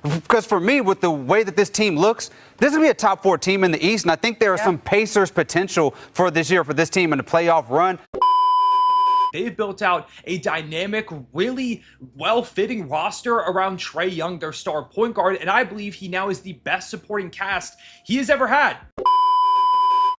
Because for me, with the way that this team looks, this is going to be a top 4 team in the East, and I think there are some Pacers potential for this year for this team in the playoff run. They've built out a dynamic, really well-fitting roster around Trae Young, their star point guard, and I believe he now is the best supporting cast he has ever had.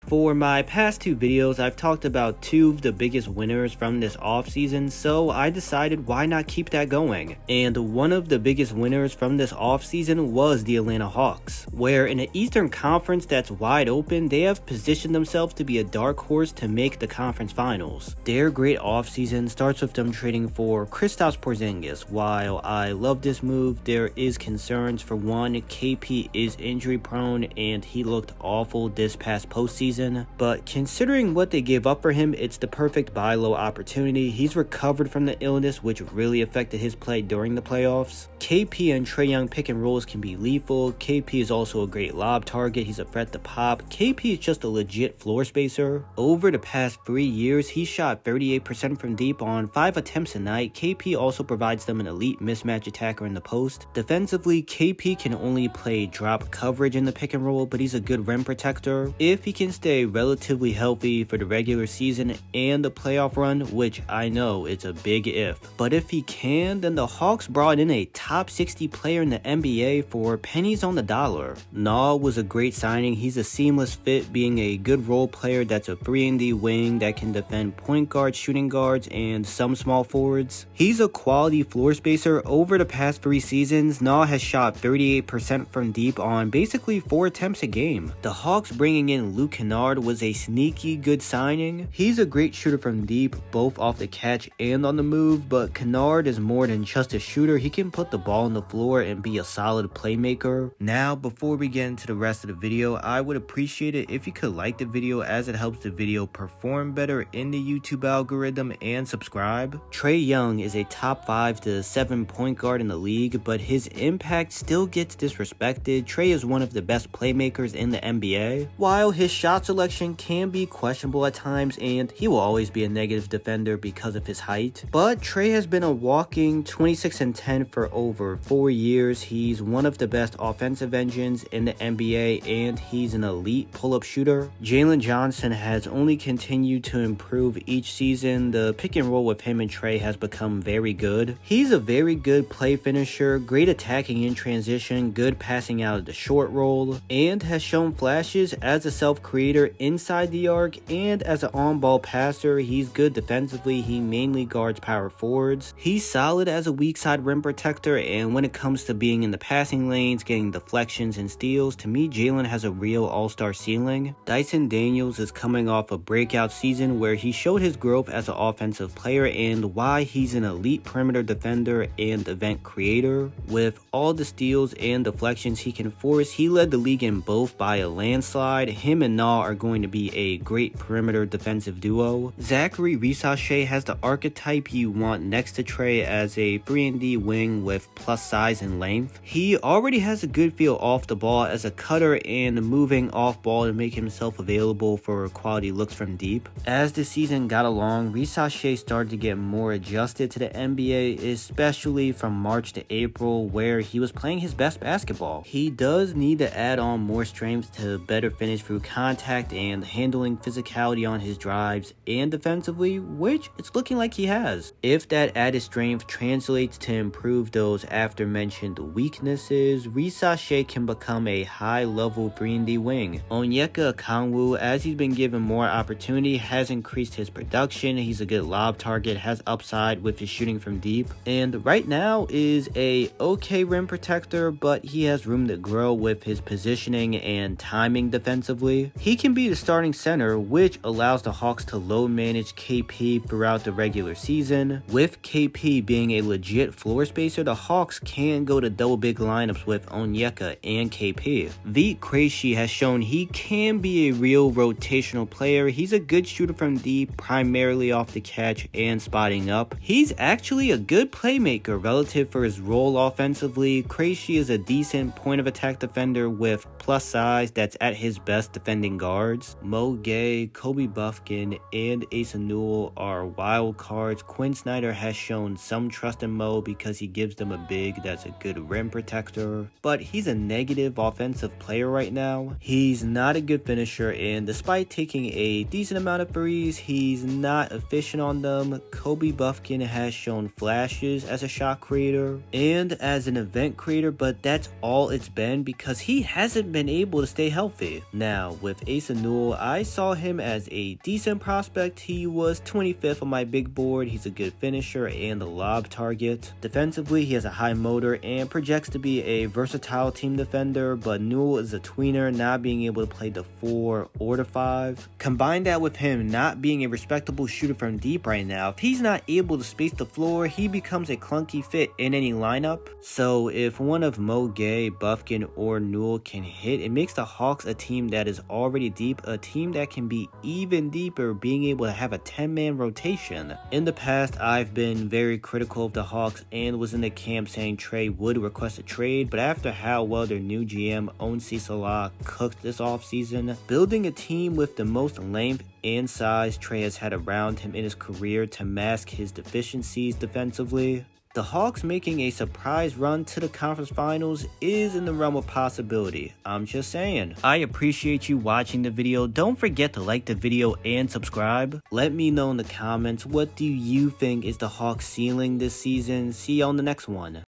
For my past 2 videos, I've talked about 2 of the biggest winners from this offseason, so I decided why not keep that going. And one of the biggest winners from this offseason was the Atlanta Hawks, where in an Eastern Conference that's wide open, they have positioned themselves to be a dark horse to make the conference finals. Their great offseason starts with them trading for Kristaps Porzingis. While I love this move, there is concerns. For one, KP is injury prone and he looked awful this past postseason. But considering what they gave up for him, it's the perfect buy low opportunity. He's recovered from the illness, which really affected his play during the playoffs. KP and Trae Young pick and rolls can be lethal. KP is also a great lob target. He's a threat to pop. KP is just a legit floor spacer. Over the past 3 years, he shot 38% from deep on 5 attempts a night. KP also provides them an elite mismatch attacker in the post. Defensively, KP can only play drop coverage in the pick and roll, but he's a good rim protector. If he can stay relatively healthy for the regular season and the playoff run, which I know it's a big if, but if he can, then the Hawks brought in a top 60 player in the NBA for pennies on the dollar. Nah was a great signing. He's a seamless fit, being a good role player that's a 3-and-D wing that can defend point guards, shooting guards, and some small forwards. He's a quality floor spacer. Over the past 3 seasons, Nah has shot 38% from deep on basically 4 attempts a game. The Hawks bringing in Kennard was a sneaky good signing. He's a great shooter from deep, both off the catch and on the move, but Kennard is more than just a shooter. He can put the ball on the floor and be a solid playmaker. Now, before we get into the rest of the video, I would appreciate it if you could like the video, as it helps the video perform better in the YouTube algorithm, and subscribe. Trae Young is a top 5 to 7 point guard in the league, but his impact still gets disrespected. Trae is one of the best playmakers in the NBA. While his shot selection can be questionable at times, and he will always be a negative defender because of his height, but Trae has been a walking 26 and 10 for over 4 years. He's one of the best offensive engines in the NBA, and he's an elite pull-up shooter. Jalen Johnson has only continued to improve each season. The pick and roll with him and Trae has become very good. He's a very good play finisher, great attacking in transition, good passing out of the short roll, and has shown flashes as a self-creator inside the arc, and as an on-ball passer. He's good defensively. He mainly guards power forwards. He's solid as a weak side rim protector, and when it comes to being in the passing lanes, getting deflections and steals, to me, Jalen has a real all-star ceiling. Dyson Daniels is coming off a breakout season where he showed his growth as an offensive player and why he's an elite perimeter defender and event creator. With all the steals and deflections he can force, he led the league in both by a landslide. Him and Nah are going to be a great perimeter defensive duo. Zaccharie Risacher has the archetype you want next to Trae as a 3-and-D wing with plus size and length. He already has a good feel off the ball as a cutter and moving off ball to make himself available for quality looks from deep. As the season got along, Risacher started to get more adjusted to the NBA, especially from March to April, where he was playing his best basketball. He does need to add on more strength to better finish through contact and handling physicality on his drives, and defensively, which it's looking like he has. If that added strength translates to improve those aforementioned weaknesses, Risacher can become a high-level 3-and-D wing. Onyeka Okongwu, as he's been given more opportunity, has increased his production. He's a good lob target, has upside with his shooting from deep, and right now is a okay rim protector, but he has room to grow with his positioning and timing defensively. He can be the starting center, which allows the Hawks to load manage KP throughout the regular season. With KP being a legit floor spacer, the Hawks can go to double big lineups with Onyeka and KP. Vit Krejci has shown he can be a real rotational player. He's a good shooter from deep, primarily off the catch and spotting up. He's actually a good playmaker relative for his role offensively. Krejci is a decent point of attack defender with plus size that's at his best defending guard. guards. Mo Gay, Kobe Buffkin, and Asa Newell are wild cards. Quinn Snyder has shown some trust in Mo because he gives them a big that's a good rim protector, but he's a negative offensive player right now. He's not a good finisher, and despite taking a decent amount of threes, he's not efficient on them. Kobe Buffkin has shown flashes as a shot creator and as an event creator, but that's all it's been because he hasn't been able to stay healthy. Now, with Asa Newell, I saw him as a decent prospect. He was 25th on my big board. He's a good finisher and a lob target. Defensively, he has a high motor and projects to be a versatile team defender, but Newell is a tweener, not being able to play the 4 or the 5. Combine that with him not being a respectable shooter from deep right now, if he's not able to space the floor, he becomes a clunky fit in any lineup. So if one of Mo Gay, Buffkin, or Newell can hit, it makes the Hawks a team that is already deep, a team that can be even deeper, being able to have a 10-man rotation. In the past, I've been very critical of the Hawks and was in the camp saying Trae would request a trade, but after how well their new GM Onsi Salah cooked this offseason, building a team with the most length and size Trae has had around him in his career to mask his deficiencies defensively, the Hawks making a surprise run to the conference finals is in the realm of possibility. I'm just saying. I appreciate you watching the video. Don't forget to like the video and subscribe. Let me know in the comments, what do you think is the Hawks ceiling this season? See you on the next one.